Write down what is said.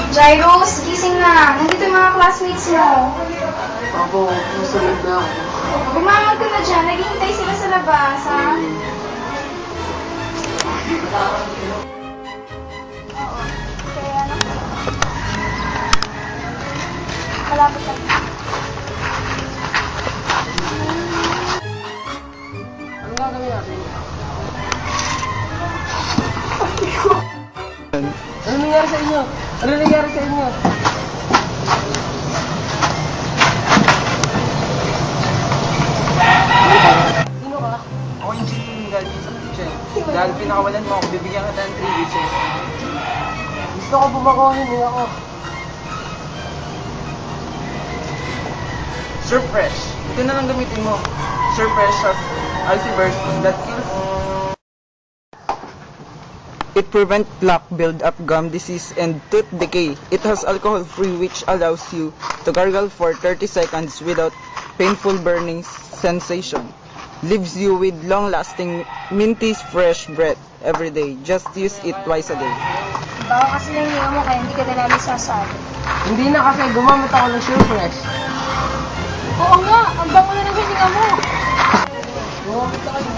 Jairus, gising na. Nandito yung mga classmates mo. Ako, nasunod na ako. Bumangon ka na dyan. Naghihintay sila sa labas, ha? Oo. Kaya ano? Malapit lang. Ano gagawin natin? Ano nangyari sa inyo? Ano nangyari sa inyo? Sino ka? Ako yung chief yung galing sa kitchen. Dahil pinakawalan mo ako, bibigyan kita ng 3 wishes. Gusto ko bumakohin eh ako. Surfresh. Ito na lang gamitin mo. Surfresh of icy burst that kills. It prevents plaque build-up, gum disease, and tooth decay. It has alcohol-free, which allows you to gargle for 30 seconds without painful burning sensation. Leaves you with long-lasting, minty, fresh breath every day. Just use it twice a day. Baka kasi yung hiya mo kaya hindi ka na namin sasabi. Hindi na kasi gumamit ako ng Surefresh. Oo nga, ang bango na ng hininga mo. Gumamit ako ng